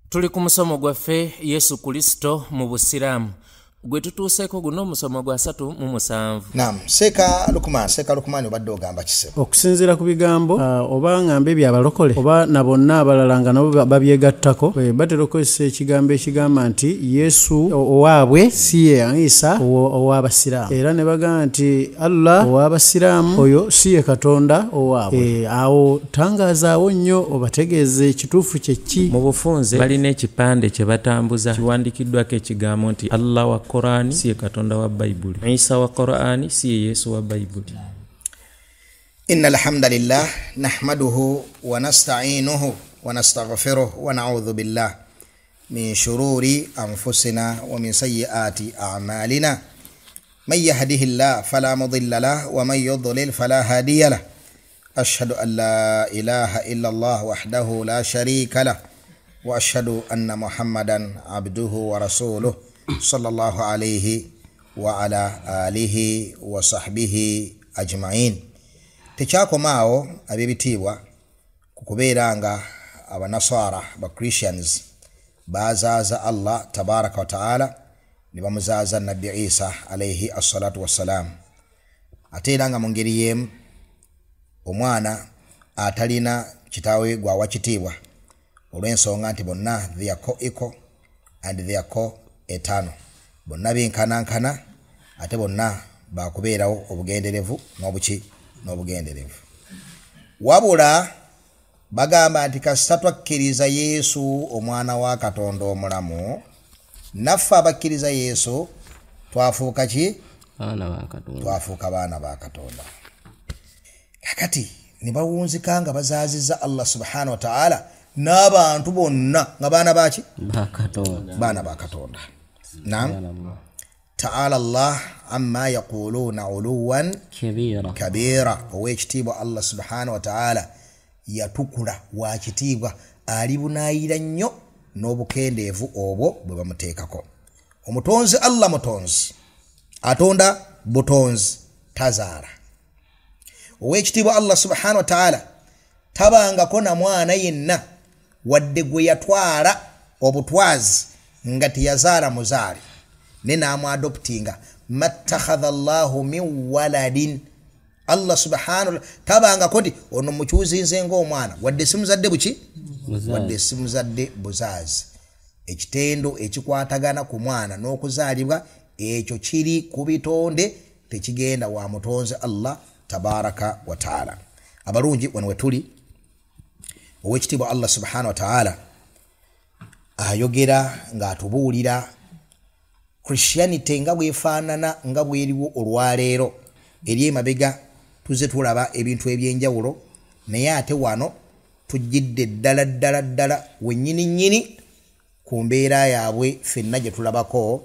Tuli ku musomo gwaffe Yesu Kristo mu Busiraamu. Gwe tutuuseeko guno omusomo gwa 37. Naam, Seka Lukumani obadde ogamba kise. Okusinziira ku bigambo oba ngambe ebyabalokole oba na bonna abalala nga nabo babyegattako batera okukozesa ekigambo ekigamba nti Yesu owaabwe si ye Isa ow'Abasiraamu, era ne bagamba nti Allah ow'Abasiraamu oyo si ye Katonda owaabwe. Awo tangazaawo nnyo obategeeze ekituufu kye ki. Mu bufunze balina ekipande kye batambuza kiwandikiddwako ekigambo nti Allah wa Qur'ani si ye Katonda wa Bayibuli, Isa wa Qur'ani si ye Yesu wa Bayibuli. Innal hamdalillah nahmaduhu wa nasta'inuhu wa nastaghfiruhu wa na'udhu billah min shururi anfusina wa min sayyiati a'malina. Man yahdihillahu fala mudilla lahu wa man yudlil fala hadiya lahu. Ashhadu an la ilaha illa Allah wahdahu la sharika lahu wa ashhadu anna Muhammadan abduhu wa rasuluhu sallallahu alayhi wa ala alihi wa sahbihi ajma'in. Techakomao abibitibwa kukubeeranga abanasara ba Christians bazaza Allah tabaraka wa taala ne bamuzaza Nabi Isa alayhi assalatu wassalam. Ateeranga mu ngeri yemu omwana atalina kitaawe gwa wakitibwa olw'ensonga nti bonna they are co-equal and they are co-eternal. Bonna benkanankana ate bonna bakubeerawo obugenderevu n'obugenderevu. Wabula bagamba nti kasita twakkiriza Yesu omwana wa Katonda omulamu, naffe abakkiriza Yesu twafuuka ki? Twafuuka baana ba Katonda. Kakati ne bawunzika nga bazaaziza Allah subhanahu wa ta'ala n'abantu bonna nga baana baki? Baana ba Katonda. Naam. Ta'ala Allah amma yaquluna uluwan kabira. Owekitiibwa Allah subhanahu wa ta'ala yatukula wa kitiibwa ali bunaayira nnyo n'obukendeevu obwo bwe bamuteekako. Omutonzi Allah mutonzi, atonda butonzi, tazaala. Owekitiibwa Allah subhanahu wa ta'ala tabangako na mwana yenna wadde gwe yatwala obutwazi nga teyazaala muzaali ne naamwadoptinga. Mattakhadha Allahu min waladin. Allah subhanahu tabangako nti ono mukyuzinze ng'omwana wadde simuzadde buki? Wadde simuzadde buzaazi. Ekitendo ekikwatagana ku mwana n'okuzaalibwa ekyo kiri ku bitonde, tekigenda wa mutonzi Allah tabaraka wa taala. Abalungi wano wetuli owekitiibwa Allah subhanahu wa ta'ala ayogera ng'atubuulira Christianity nga bwefaanana nga bweriwo olwaleero eri emabega tuze tulaba ebintu ebyenjawulo, naye ate wano tujjidde ddala wennyini ku mbeera yaabwe ffenna gye tulabako,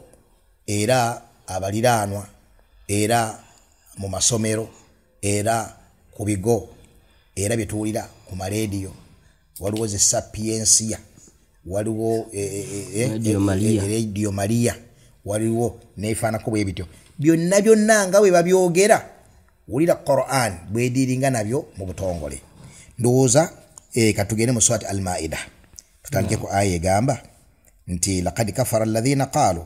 era abaliraanwa, era mu masomero, era ku bigo, era byetuwulira ku marediyo. Waliwo ze Sapiensia, waliwo Radio Maria, waliwo nefaanako bwe bityo. Byonna nga bwe babyogera, wulira Qur'an bwediringa nabyo mu butongole. Ndowooza katugende mu Surati Al-Maida tutandike ku aya egamba nti laqad kafara alladhina qalu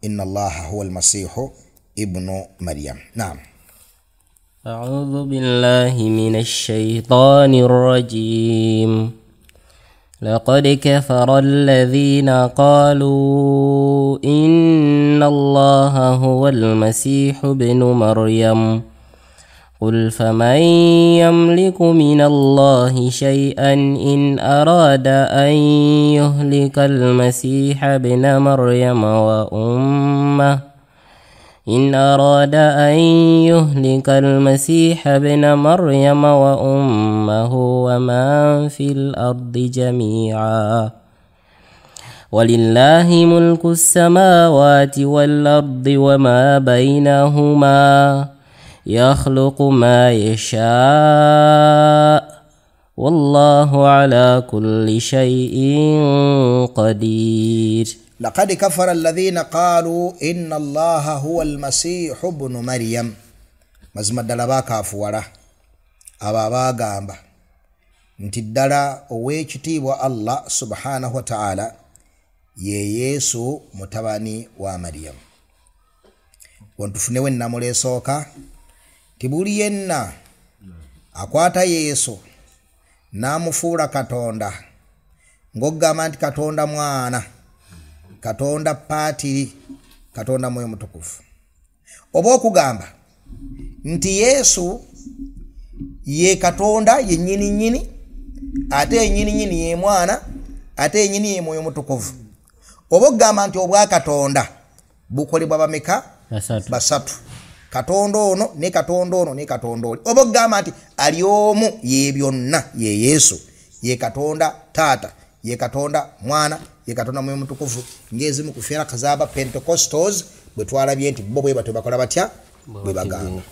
inna Allaha huwa al-masihu ibnu Maryam. Naam. أعوذ بالله من الشيطان الرجيم. لقد كفر الذين قالوا إن الله هو المسيح ابن مريم. قل فمن يملك من الله شيئا إن أراد أن يهلك المسيح ابن مريم وأمه ومن في الأرض جميعا ولله ملك السماوات والأرض وما بينهما يخلق ما يشاء والله على كل شيء قدير. لقد كفر الذين قالوا إن الله هو المسيح ابن مريم. mazima ddala baakafuwala abo abaagamba nti ddala ow'ekitiibwa Allah subhanahu wa ta'ala ye Yesu mutabani wa Maryam. Wontufunewe namuleesooka tibuli yenna akwata Yesu n'amufuula Katonda ng'ogamba nti Katonda mwana, Katonda paatiri, Katonda mwoyo mutukufu, oba okugamba nti Yesu ye Katonda ye nnyini ate ye nnyini ye mwana ate ye nnyini ye mwoyo mutukufu, oba okugamba nti obwa Katonda bukolebwa bameka? Basatu. Katonda ono ne Katonda ono ne Katonda oli, oba okugamba nti ali omu ye byonna ye Yesu, ye Katonda Taata, ye Katonda Mwana, ye Katonda mwoyo mutukufu, ng'ezimu ku feera kazaaba Pentecostals bwe twalabye nti bo bwe batyo bakola batya bwe bagamba.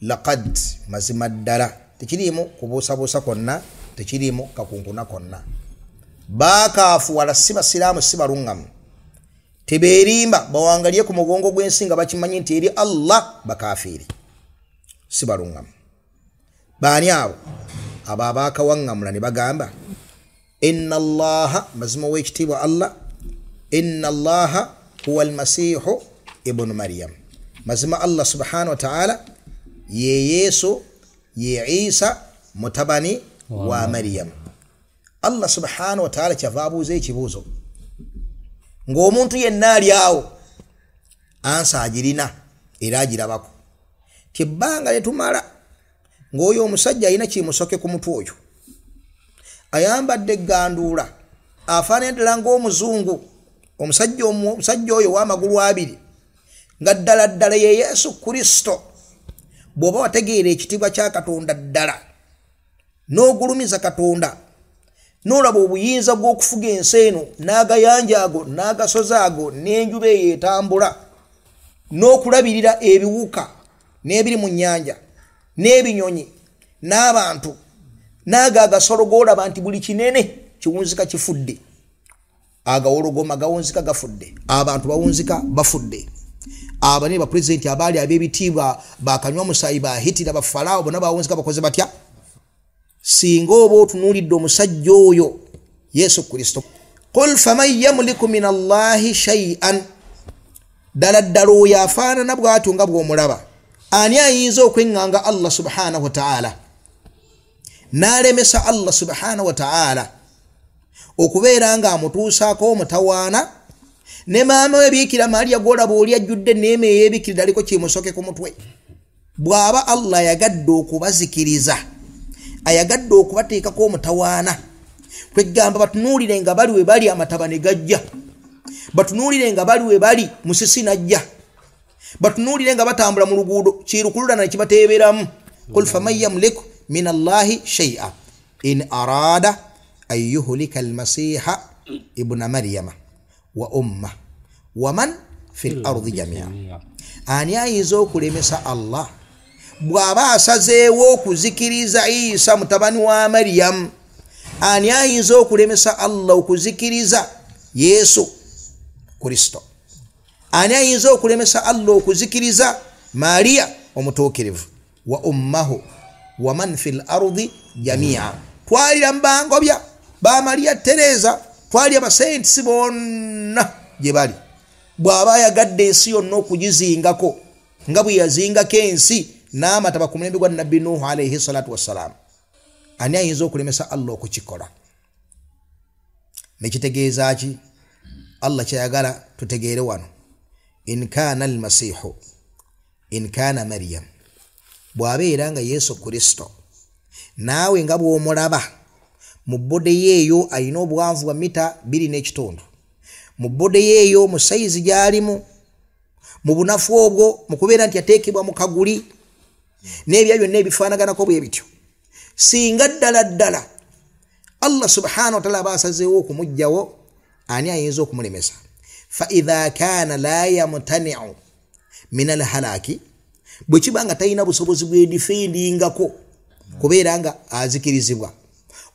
Laqad mazima ddala tekiriimu kubuusabuusa konna, tekiriimu kakunkuna konna. Baakaafuwala si basiraamu si balungamu, tebeerimba bawangalye ku mugongo gw'ensi nga bakimanyi nti eri Allah bakafiiri, si balungamu. Baani abo abo abaakawaŋŋamula ne bagamba inna Allaha, mazima w'ekitiibwa Allah, inna Allaha huwa almasiihu ibnu Maryam, mazima Allah subhanahu wa ta'ala ye Yesu ye Isa mutabani wa Maryam. Allah subhanahu wa ta'ala kyava abuuza ekibuuzo ng'omuntu yenna ali awo ansa agirina era agirabako, kyebbanga lyetumala ng'oyo omusajja alina kimusoke ku mutwe oyo, ayambadde egganduula, afaanana ddala ng'omuzungu, omusajja oyo w'amagulu abiri, nga ddala ddala ye Yesu Kristo. Bw'oba wategeera ekitiibwa kya Katonda ddala n'ogulumiza Katonda, n'olaba obuyinza bw'okufuga ensi eno n'agayanja ago n'agasozi ago n'enjuba eyo etambula, n'okulabirira ebiwuka n'ebiri mu nnyanja n'ebinyonyi n'abantu n'ago agasolo g'olaba nti buli kinene kiwunzika kifudde, agawologoma gawunzika gafudde, abantu bawunzika bafudde, abanene bapulezidenti abaali ab'ebitiibwa bakanywa musaayi bahitira bafalaawo bonna bawunzika bakoze batya. Singa oba otunuulidde omusajja oyo Yesu Kristo, qul faman yamliku min Allahi shay'an, ddala ddala oyo afaanana bw'atyo nga bw'omulaba, ani ayinza okweŋŋanga Allah subhanahu wa ta'ala n'alemesa Allah subhanahu wa ta'ala okubeera nga amutuusaako omutawaana, ne maama we Biikira Maaliya gw'olaba oli ajjudde enneema ey'ebikirira aliko kimusoke ku mutwe. Bw'aba Allah ayagadde okubazikiriza, ayagadde okubateekako omutawaana, kwegamba batunuulire nga bali we bali amataba ne gajja, batunuulire nga bali we bali musisi najja, batunuulire nga batambula mu luguudo kirukululana ne kibateeberamu. Qul faman yamliku min Allahi shay'a in araada an yuhlika almasiha ibna Maryama wa umma wa man fil ardi jamia. Ani ayinza okulemesa Allah bw'aba asazeewo okuzikiriza Isa mutabani wa Maryam? Ani ayinza okulemesa Allah okuzikiriza Yesu Kristo? Ani ayinza okulemesa Allah okuzikiriza Maria omutuukirivu? Wa ummahu wa man fil ardi jamia. Twalira mbangobya ba Maria Teresa, twalira basentisi bonna gye bali. Bw'aba ayagadde ensi yonna okugizingako nga bwe yazingako ensi n'amataba ku mulembe gwa Nabbi Nuhu alayhi salatu wassalaam, ani ayinza okulemesa Allah okukikola? Nekitegeeza ki? Allah kyayagala tutegeere wano, in kaana almasiihu in kaana Maryam, bw'abeera nga Yesu Kristo naawe nga bw'omulaba mu bode yeeyo alina obuwanvu bwa mita 2.5, mu bode yeeyo mu sayizi gy'alimu, mu bunafu obwo, mu kubeera nti yateekebwa mu kaguli n'ebya byonna ebifaanaganako bwe bityo, singa ddala ddala Allah subhanahu wa ta'ala abasazeewo okumugjawo, ani ayinza okumulemesa? Fa idha kaana la yamtani'u min alhalaki, bwe kiba nga talina busobozi bw'edifendingako kubeera nga azikirizibwa,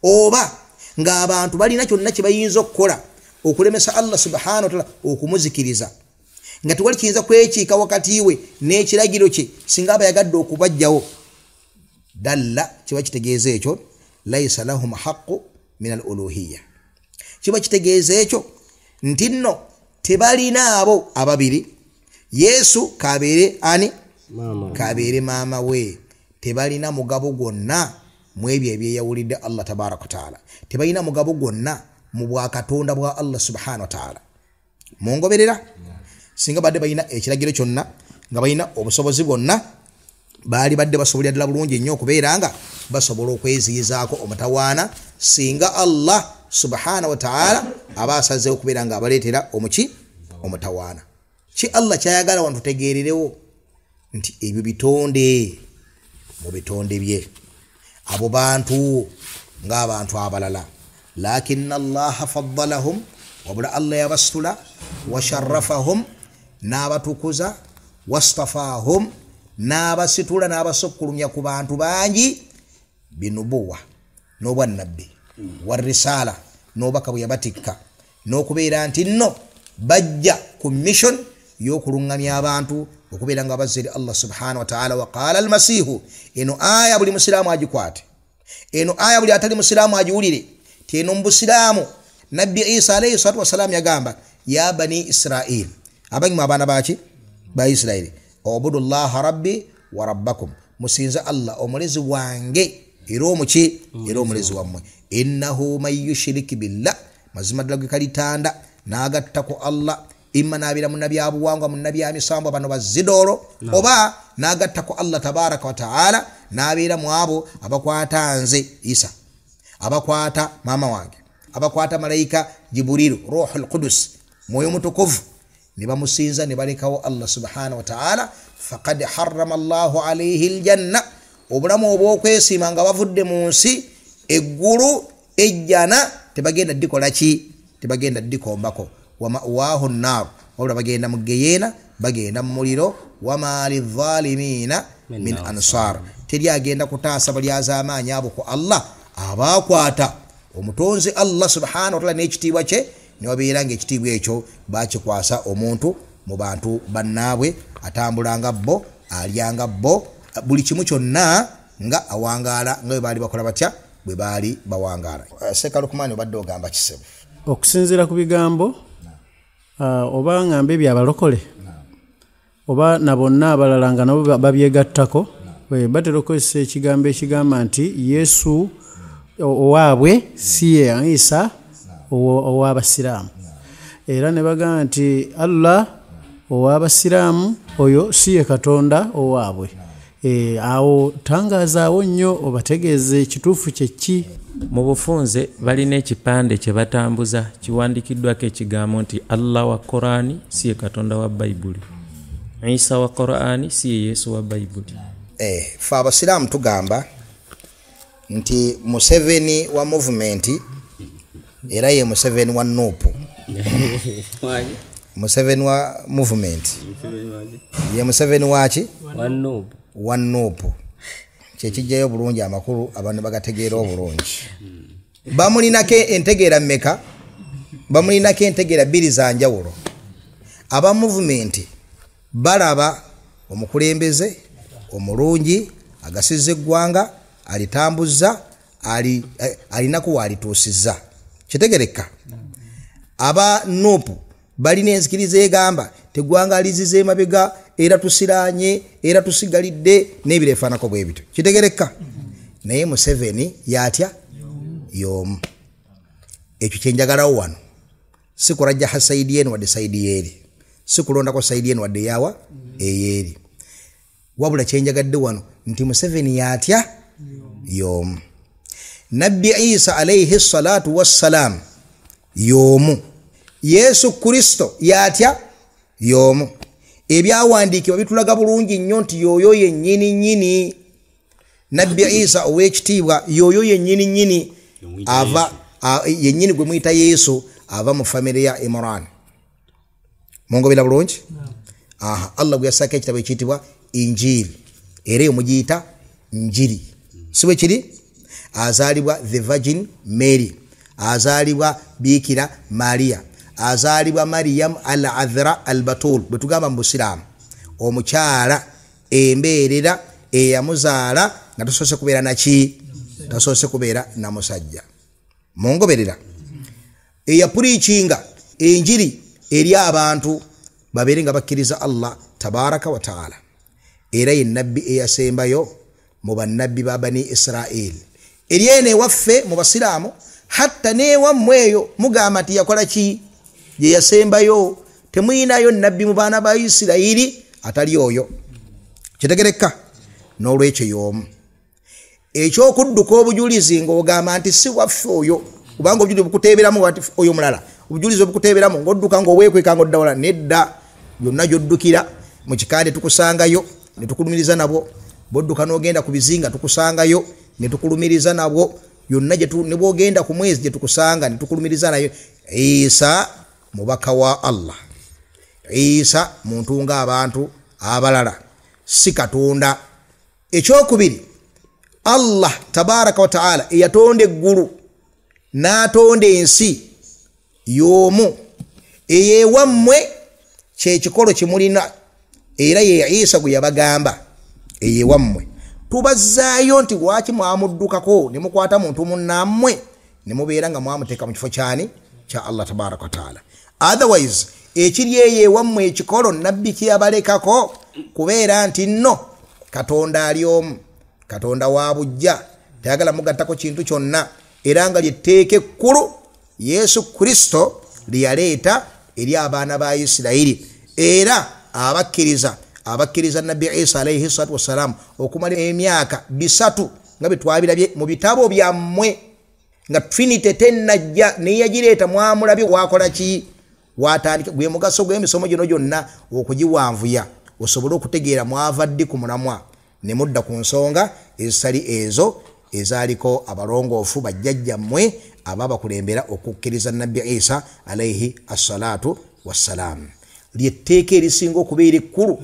oba ng'abantu balina kyonna kye bayinza okukola okulemesa Allah subhanahu wa ta'ala okumuzikiriza, nga tewali kiyinza kwekiika wakati we n'ekiragiro kye singa aba yagadde okubajjawo, dalla kiba kitegeeza ekyo laysa lahum haqqu min al-uluhiyya, kiba kitegeeza ekyo nti nno tebalina abo ababiri Yesu kabeere ani kabeere maama we tebalina mugabo gwonna mu ebyo ebyeyawulidde Allah tabaraka taala tebalina mugabo gwonna mu bwakatonda bwa Allah subhanahu wa taala mungoberera singa badde balina ekiragiro kyonna nga balina obusobozi bwonna baali badde basobolera ddala bulungi nnyo okubeera nga basobola okweziyizaako omutawaana singa Allah subhanahu wa taala aba asazeewo okubeera nga abaleetera omutawaana ki Allah kyayagala wantu tutegeererewo nti ebyo bitonde mu bitonde bye abo bantu ng'abantu abalala lakinna Allah faddalahum wabula Allah yabasitula washarrafahum n'abatukuza wastafahum n'abasitula n'abasokkulumya ku bantu bangi binubuwa n'obwannabbi warisala n'obubaka bwe yabatikka n'okubeera nti nno bajja ku mission y'okuluŋŋamya abantu okubeera nga bazze eri Allah subhanahu wa ta'ala wa qala almasihu eno aya buli musiraamu agikwate eno aya buli atali musiraamu agiwulire ti eno mu busiraamu nabbi Isa alayhi salatu wassalam yagamba ya bani Israil abangi mu abaana baki ba Isiraili obudu llaha rabbi wa rabbakum musinza Allah omulezi wange era omuki era omulezi wammwe innahu man yushrik billah mazima ddala gwe kalitanda n'agatta ku Allah imma naabira mu nabi abuwangwa mu nabi amisambo bano bazidoro oba n'agatta ku Allah tabaraka wa taala n'abeera mu abo abakwata nze Isa abakwata mama wange abakwata malaika Jibrilu ruhul qudus moyo mutukuvu ne bamusinza ne balekawo Allah subhanahu wa ta'ala faqad harrama Allahu alayhi aljanna obulamu obwokwesiima nga bavudde mu nsi eggulu ejjana tebagenda ddikola ki tebagenda ddikombako wa ma'wahu an-nar wabula bagenda mu geyeena bagenda mu muliro wa ma lidh-dhalimina min ansar teri agenda kutaasa bali azamaanyi abo ku Allah abakwata omutonzi Allah subhanahu wa ta'ala n'ekitiibwa kye ne wabeera ng'ekitiibwa ekyo bakikwasa omuntu mu bantu bannaabwe atambulanga bo alyanga bo buli kimu kyonna nga awangaala nga bwe baali bakola batya bwe baali bawangaala. Sekalukumani obadde ogamba kisebo okusinziira ku bigambo oba ngambe byabalokole oba na bonna abalala nga nabo babyegattako batera okukozesa ekigambo ekigamba nti Yesu owaabwe si ye Isa ow'abasiraamu era ne bagamba nti Allah ow'abasiraamu oyo si ye Katonda owaabwe. Awo tangazaawo nnyo obategeeze ekituufu kye ki. Mu bufunze balina ekipande kye batambuza kiwandikiddwako ekigambo nti Allah wa Qur'ani si ye Katonda wa Bayibuli, Isa wa Qur'ani si ye Yesu wa Bayibuli. Fe abasiraamu tugamba nti Museveni wa movement era ye Museveni wa Nuupu. Museveni wa movement ye Museveni waki wa Nuupu kyekijjayo bulungi amakulu abantu bagategeera obulungi. Bamulinako entegeera mmeka? Bamulinako entegeera bbiri za njawulo. Aba movement balaba omukulembeze omulungi agasiza eggwanga alitambuza alinaku walituusizza kitegereka. Aba Nuupu balina enzikiriza egamba teggwanga aliziza emabega era tusiranye era tusigalidde n'ebirefaanako bwe bityo kitegereka. Naye Museveni yatya y'omu. Ekyo kyenjagalawo wano si kurajjaha saidi yenu wadde saidi yeeri, si kulondako saidi yenu wadde yawa eyeeri, wabula kyenjagadde wano nti Museveni yatya y'omu. Nabbi Isa alayhi salatu wassalam y'omu. Yesu Kristo yatya y'omu. Ebyawandiikibwa bitulaga bulungi nnyo nti yoyo yennyini nnyini. Nabbi Isa ow'ekitiibwa yoyo yennyini nnyini ava yennyini gwe muyita Yesu ava mu famire ya Imran. Mungobera bulungi? Allah gwe yassaako ekitabo ekiyitibwa Injiri era eyo mugiyita Njiri. Si bwe kiri? Azaalibwa the Virgin Mary, azaalibwa Bikira Maria, azaalibwa Maryam al-Adhra al-Batul bwe tugamba mu Busiraamu, omukyala embeerera eyamuzaala nga tasoose kubeera naki? Tasoose kubeera na musajja. Mungoberera? Eyapuliikinga enjiri eri abantu babeere nga bakkiriza Allah tabaraka wa taala. Era ye nabbi eyasembayo mu bannabbi ba Bani Israel. Eri ene waffe mu basiraamu hatta ne wammweyo mugamba nti yakola ki ye yasembayo, temuyinayo nabbi mu baana ba Isirayiri atali oyo. Kitegereka n'olwekyo y'omu. Ekyokudduka obujulizi ng'ogamba nti si waffe oyo, kubanga obujulizi bukuteeberamu wati oyo mulala, obujulizi obukuteeberamu ng'odduka ng'oweekweka ng'odda wala, nedda byonna gy'oddukira mu kikande tukusangayo ne tukulumiriza nabwo, bodduka n'ogenda ku bizinga tukusangayo ne tukulumiriza nabwo, byonna ne bw'ogenda ku mwezi gye tukusanga ne tukulumiriza nayo. Isa mubaka wa Allah, Isa muntu ng'abantu abalala, si Katonda. Ekyokubiri, Allah tabaraka wa taala eyatonda eggulu n'atonda ensi y'omu, eyewammwe kyekikolo kimulina, era ye Isa gwe yabagamba eyewammwe. Tubazzaayo nti lwaki mwamuddukako ne mukwata muntu munnammwe ne mubeera nga mwamuteeka mu kifo kyani kya Allah tabaraka wa taala. Otherwise ekiri eyewammwe ekikolo nabbi kyabalekako kubeera nti nno Katonda ali omu, Katonda wa bujja, tayagala mugattako kintu kyonna, era nga lyetteeka ekkulu Yesu Kristo lyeyaleeta eri abaana ba Isirayiri. Era abakkiriza Nabbi Isa alayhi salatu wassalamu okumala emyaka 3 nga betwabirabye mu bitabo byammwe, nga Trinity tennajja neyagireeta mwamulabye wakola ki, watandika gwe mugaso gw'emisomo gino gyonna okugiwanvuya osobole okutegeera mwavadde ku mulamwa ne mudda ku nsonga ezitali ezo ezaaliko abalongoofu bajjajjammwe ababakulembera okukkiriza Nabbi Isa alayhi assalatu wassalamu. Lyetteeka erisinga okubeera ekkulu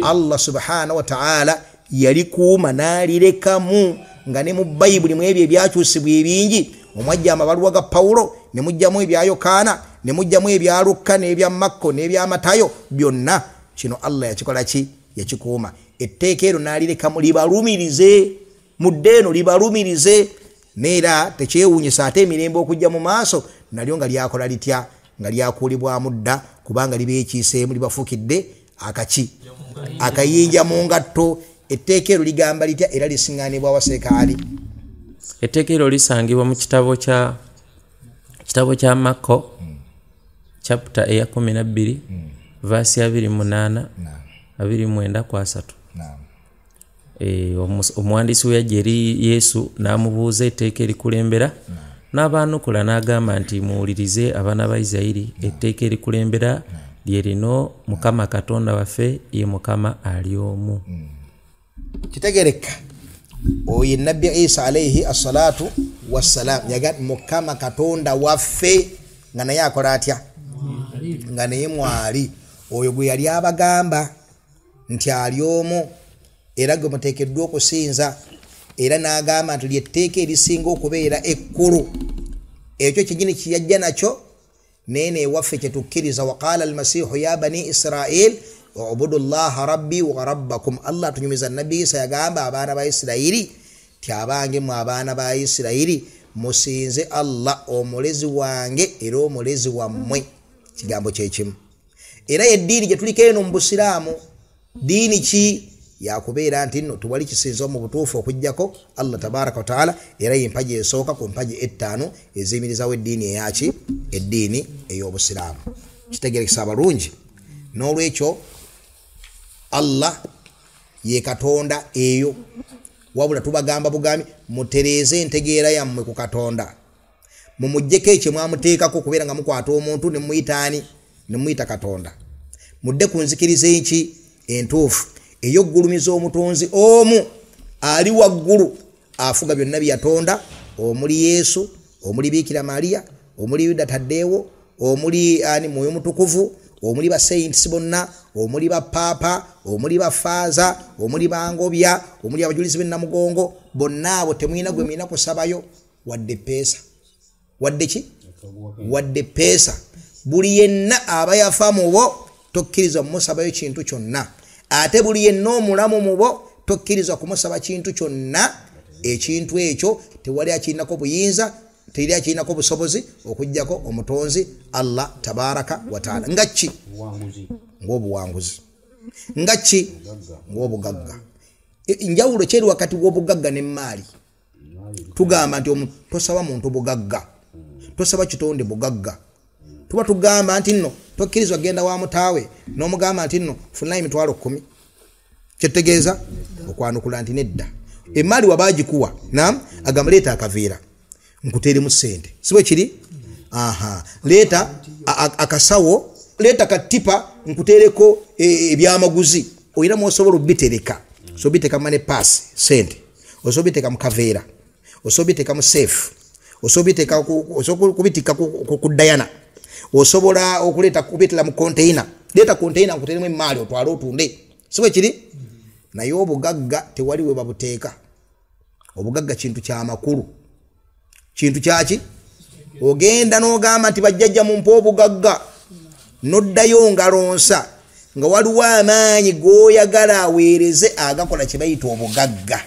Allah subhanahu wa ta'ala yalikuuma n'alirekamu, nga ne mu Bayibuli mu ebyo ebyakyusibwa ebingi, omwajja amabaluwa ga Pawulo ne mujjamu ebya Yokaana ne mujjamu ebya Lukka n'ebya Makko n'ebya Matayo, byonna kino Allah yakikola ki, yakikuuma. Etteeka ero n'alirekamu libalumirize, muddeeno libalumirize, neera tekyewuunyisa ate emirembe okujja mu maaso nalyo nga lyakola litya, nga lyakuulibwa mudda, kubanga libeekiiseemu libafuukidde akayinja mu ngatto. Etteeka ero ligamba litya era lisiŋŋaanibwa waseekaali. Etteeka ero lisangibwa mu kitabo kya Makko chapter 12 verse 28 29. Omuwandiisi we yajja eri Yesu n'amubuuza etteeka erikulembera, n'abaanukula n'agamba nti muwulirize abaana ba Isirayiri, etteeka erikulembera lye lino, Mukama Katonda waffe ye Mukama ali omu. Kitegereka oyo Nabbi Isa alayhi assalatu wassalam yaga Mukama Katonda waffe nga naye akola atya, nga naye mwali oyo gwe yali abagamba nti ali omu era gwe muteekeddwa okusinza, era n'agamba nti lyetteeka erisinga okubeera ekkulu. Ekyo kigini kiyajja nakyo nene waffe kyetukkiriza. Waqala almasihu ya bani Israil ubudu llaha rabbi wa rabbakum. Allah tunyumiza Nabbi Isa yagamba abaana ba Isirayiri ti abange mu abaana ba Isirayiri musinze Allah omulezi wange era omulezi wammwe. Kigambo kyekimu. Era eddiini gye tuliko eno mu Busiraamu diini ki yakubeera nti nno tuwali kisinzo mu butuufu okujjako Allah tabaraka wa taala, era yempaji esooka ku mpaji 5 eziyimirizawo eddiini eyaki, eddiini ey'Obusiraamu. Kitegerekesa abalungi. N'olwekyo Allah ye Katonda eyo, wabula tubagamba bugambi mutereeze entegeera yammwe ku Katonda, mumuggyeko ekyo mwamuteekako kubeera nga mukwata omuntu ne muyitaani ne muyita Katonda. Mudde ku nzikiriza enki entuufu ey'oggulumiza omutonzi omu ali waggulu afuga byonna bye yatonda, omuli Yesu, omuli Bikira Maria, omuli Yuda Taddeewo, omuli Mwoyo Mutukuvu, omuli ba saints bonna, omuli ba Papa, omuli ba Faaza, omuli ba Ngobya, omuli abajulizi b'ennamugongo, bonna abo temuyina gwe muyina kusabayo wadde peesa. Wadde ki? Wadde peesa. Buli yenna aba yafa mu bo tokkiriza mumusabayo kintu kyonna. Ate buli yenna omulamu mu bo tokkiriza kumusaba kintu kyonna. Ekintu ekyo tewali akirinako buyinza teri akinako busobozi okujjako omutonzi Allah tabaraka wa taala. Ngachi ng'obuwanguzi, ngachi ng'obugagga. Njawulo kyeri wakati w'obugagga n'emmaali. Tugamba nti tosaba muntu bugagga, tosaba kitonde bugagga. Tuba tugamba nti nno tokkirizwa genda wa mutaawe n'omugamba nti nno funayo emitwalo 10. Kyetegeeza okwanukula nti nedda emmaali wabagikuwa agamba leeta akaveera nkuteere mu ssente, siwe kiri? Leeta akasawo, leeta katipa nkuteereko ebyamaguzi. Oyina mwosobola obitereka, so biteka mane pass ssente, osobiteka mu kaveera, osobiteka mu safe, osobiteka kubitika ku Diana, osobola okuleeta kubitela mu container. Leeta container nkuteeremu emmaali otwale otunde, siwe kiri? Naye obugagga tewali we babuteeka. Obugagga kintu kya makulu, kintu kyaki? Ogenda n'ogamba nti bajjajja mumpa obugagga, noddayo ngalonsa nga waliwo amaanyi g'oyagala aweereze agakola kye bayita obugagga.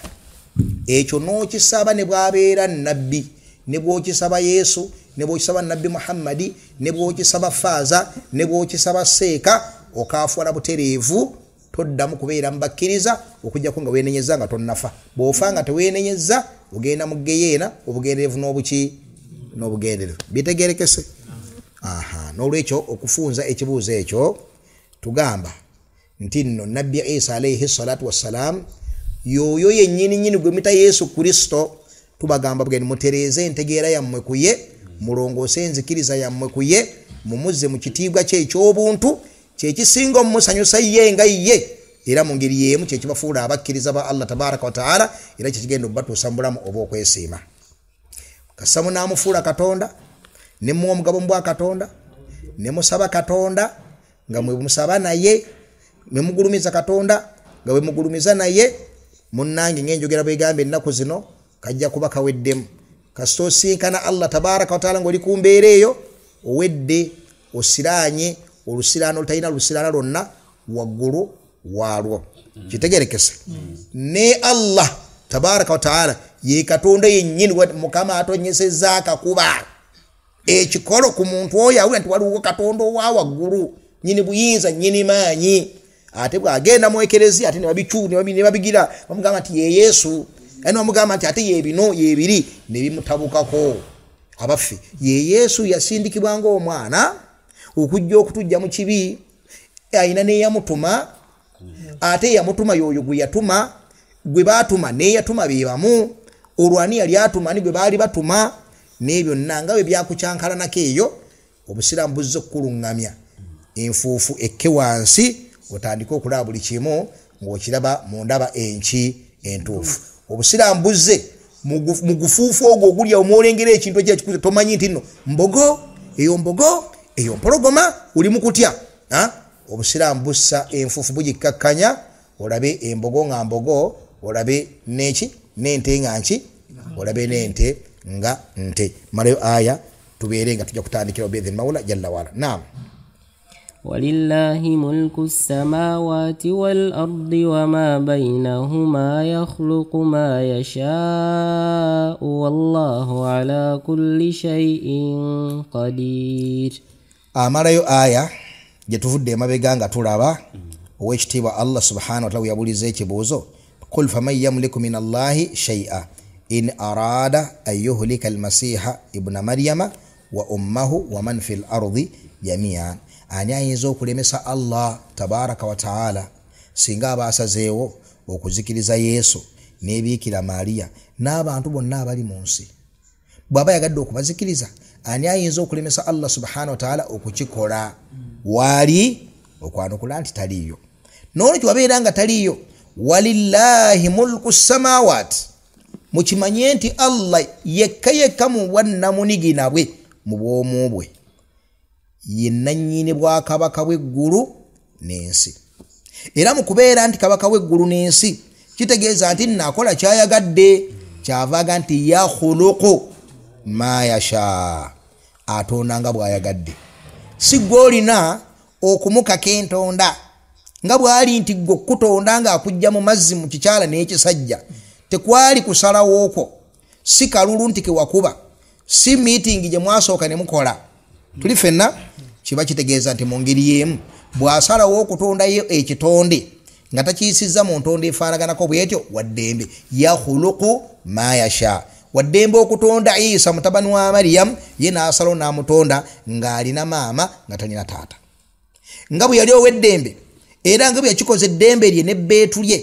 Ekyo n'okisaba ne bw'abeera nnabbi, ne bw'okisaba Yesu, ne bw'okisaba Nabbi Muhammadi, ne bw'okisaba Faaza, ne bw'okisaba Seeka, okaafuula butereevu. Toddamu kubeera mbakkiriza okujjako nga weenenyeza nga tonnafa. Bw'ofa nga teweenenyeza ogenda mu geyeena obugenderevu n'obugenderevu. Bitegerekese? N'olwekyo okufunza ekibuuzo ekyo tugamba nti nno Nabbi Isa alayhi salatu wassalaam yoyo yennyini gwe mita Yesu Kristo. Tubagamba bwenu mutereeze entegeera yammwe ku ye, mulongoose enzikiriza yammwe ku ye, mumuzze mu kitiibwa kye eky'obuntu kyekisinga omumusanyusa ye nga ye, era mu ngeri y'emu kyekibafuula abakkiriza ba Allah tabaraka wa taala, era kyekigenda okubatuusa mu bulamu oba okwesiima. Kasamu n'amufuula Katonda, ne muwa omugabo mu bwa Katonda, ne musaba Katonda nga mwe musaba naye, ne mugulumiza Katonda nga bwe mugulumiza naye. Munnange ng'enjogera bwegamba ennaku zino kajja kuba kaweddemu. Kasita osinkana Allah tabaraka wa taala ng'oli ku mbeera eyo, owedde osiraanye olusiraano lutalina lusiraana lwonna waggulu waalwo. Kitegerekese? Ne Allah tabaraka wa taala ye Katonda yennyini Mukama atonyesezza akakuba ekikolo ku muntu oyo awulira nti waliwo Katonda owa waggulu, nnyini buyinza, nnyini maanyi. Ate bw'agenda mu ekereziya ate ne babigira bamugamba nti ye Yesu, ate bamugamba nti ate ye bino ye biri, ne bimutabukako abaffe. Ye Yesu yasindikibwa ng'omwana okujja okutujja mu kibi, ayina n'eyamutuma, ate yamutuma yoyo gwe yatuma, gwe baatuma n'eyatuma be bamu, olwani yali atuma ni gwe baali batuma, n'ebyo nanga bwe byakucyankalanako eyo. Obusiraamu buzze okukuluŋŋamya enfuufu ekke wansi, otandika okulaba buli kimu ng'okiraba mu ndaba entuufu. Obusiraamu buzze mu gufuufu ogwo ogulya omwolengera ekintu ekyekikuze, tomanyi nti nno mbogo, eyo mpologoma, oli mu kutya. Obusiraamu bussa enfuufu bugikkakkanya, olabe embogo nga mbogo, olabe n'ente nga nki, olabe n'ente nga nte. Malayo aya tubeere nga tujja kutandikira biidhni Mawla jalla wala. Naam. ولله ملك السماوات والأرض وما بينهما يخلق ما يشاء والله على كل شيء قدير. Amalayo aya gyetuvudde emabega nga tulaba ow'ekitiibwa Allah subhanahu wa ta'ala yabuliza ekibuuzo, qul faman yamliku min Allahi shay'a in arada an yuhlika al-masiha ibna maryama wa ummahu wa man fil ardi jami'an. Ani ayinza okulemesa Allah tabaraka wa taala singa abaasazeewo okuzikiriza Yesu n'ebiikira Mariya n'abantu bonna abali mu nsi? Bw'aba yagadde okubazikiriza, ani ayinza okulemesa Allah subhanahu wa taala okukikola? Waali okwanukula nti taliiyo. N'olwekyo wabeera nga taliiyo, walillahi mulku samawati, mukimanye nti Allah yekka mu bwannamunigina bwe, mu bwomu bwe, yenna nnyini bwa kabaka bw'eggulu n'ensi. Era mu kubeera nti kabaka w'eggulu n'ensi kitegeeza nti nnakola kyayagadde, kyavaaga nti yakhuluqu ma yasha, atonda nga bw'ayagadde. Si gw'olina okumukaka entonda nga bw'ali nti gwe okutonda ng'akujja mu mazzi mu kikyala n'ekisajja, tekwali kusalawo okwo. Si kalulu nti kewakuba, si meeting gye mwasooka ne mukola tuli fenna kiba kitegeeza nti mu ngeri y'emu bw'asalawo okutondayo ekitonde nga takiyisizza mu ntonde efaanaganako bwetyo waddembe yakhuluqu ma yasha waddembe okutonda Isa mutabani wa Maryam ye n'asalawo n'amutonda ng'alina maama nga talina taata nga bwe yali ow'eddembe era nga bwe yakikoze eddembe lye n'ebbeetu lye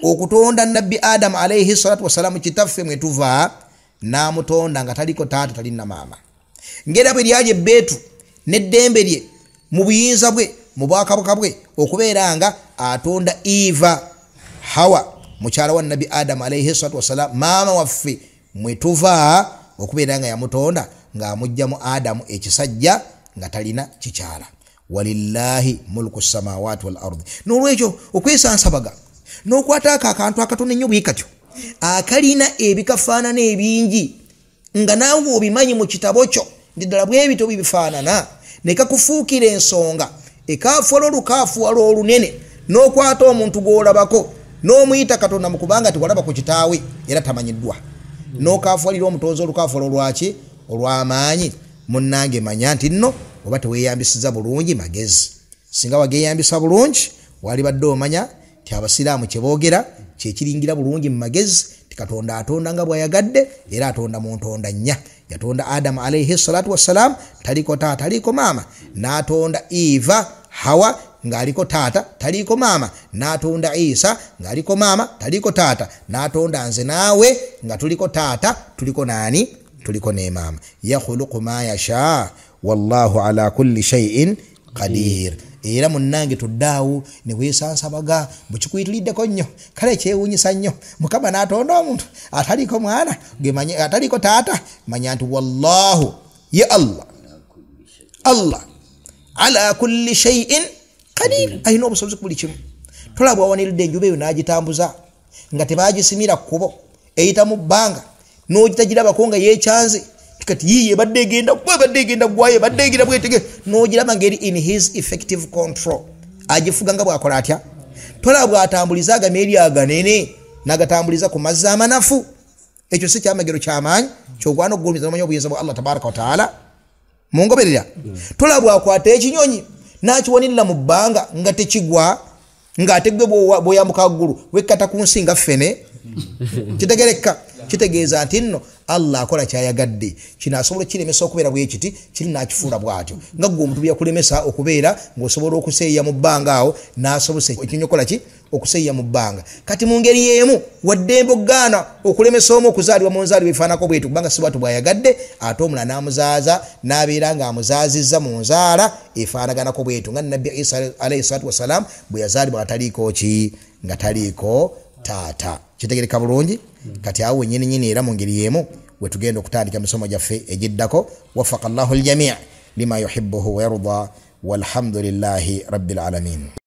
okutonda nabbi Adamu alayhi salatu wasalamu kitaffe mwe tuva n'amutonda nga taliko taata talina maama ngera bwe lyali ebbeetu n'eddembe lye mu buyinza bwe mu bwakabaka bwe okubeera nga atonda Eva Hawa mukyala wa nabbi Adamu alayhi salatu wassalam maama waffe mwe tuva okubeera nga yamutonda ng'amugyamu Adamu ekisajja nga talina kikyala walillahi mulku samawati wal ardi n'olwekyo okwesansabaga n'okwataako akantu akatono ennyo bwe katyo akalina ebikafaanana ebingi nga naawe obimanyi mu kitabo kyo ndi ddala bwe bito bibifaanana ne kakufuukira ensonga ekaafuwala olukaafuwala olunene n'okwata omuntu gw'olabako n'omuyita Katonda mu kubanga tiwalaba ku kitaawe era tamanyiddwa n'okaafuwalira omutonzi olukaafuwala olwaki olw'amaanyi munnange manya nti nno oba teweeyambisiza bulungi magezi singa wageeyambisa bulungi wali badde omanya ti abasiraamu kye boogera kyekiringira bulungi mu magezi ti Katonda atonda nga bw'ayagadde era atonda mu ntonda nnya yatonda Adamu alayhi salatu wassalam taliko taata taliko maama n'atonda Eva Hawa ng'aliko taata taliko maama n'atonda Isa ng'aliko maama taliko taata n'atonda nze naawe nga tuliko taata tuliko naani tuliko ne maama yakhuluqu ma yasha wallahu ala kulli shay'in qadir era munnange tuddaawo ne weesansabaga bukikuyitiriddeko nnyo kale kyewuunyisa nnyo Mukama n'atonda omuntu ataliko mwana gemanye ataliko taata manya nti wallahu ya Allah ala kulli shay'in qadir ayina obusobozi ku buli kimu tolabwa waniridde enjuba eyo n'agitambuza nga tebaagisimira kkubo eyita mu bbanga n'ogitagirabako nga yeekyanze kati yiye badde egenda gwaye badde egenda bwetege n'ogiraba ngeri in his effective control agifuga nga bw'akola atya tolabwa atambuliza agameeri aganene n'agatambuliza ku mazzi amanafu ekyo si kyamagero ky'amaanyi kyogwana okugulumiza n'omanya obuyinza bwa Allah tabaraka wa taala mungoberera tolabwa akwata ekinyonyi n'akiwanirira mu bbanga nga tekigwa ng'ate gwe bw'oyambuka ggulu wekkata ku nsi nga ffene kitegereka kitegeeza nti nno Allah akola kyayagadde kino asobola kiremesa okubeera bwe kiti kiri n'akifuula bw'atyo nga gwe omuntu byakulemesa okubeera ng'osobola okuseeya mu bbanga awo n'asobose ekinyokola ki okuseeya mu bbanga kati mu ngeri y'emu waddembe ogaana okulemesa omu okuzaalibwa mu nzaalibwa efaanako bwetu kubanga si bwatu bw'ayagadde ate omulala n'amuzaaza n'abeera ng'amuzaazizza mu nzaala efaanaganako bwetu nga nabbi Isa alayhi salatu wassalam bwe yazaalibwa nga taliiko taata kitegereka bulungi kati awo nyini era mu ngeri y'emu we tugenda okutandika misomo gyaffe egiddako wafaqa Allahu al-jami' lima yuhibbuhu wa yarda walhamdulillahi rabbil alamin.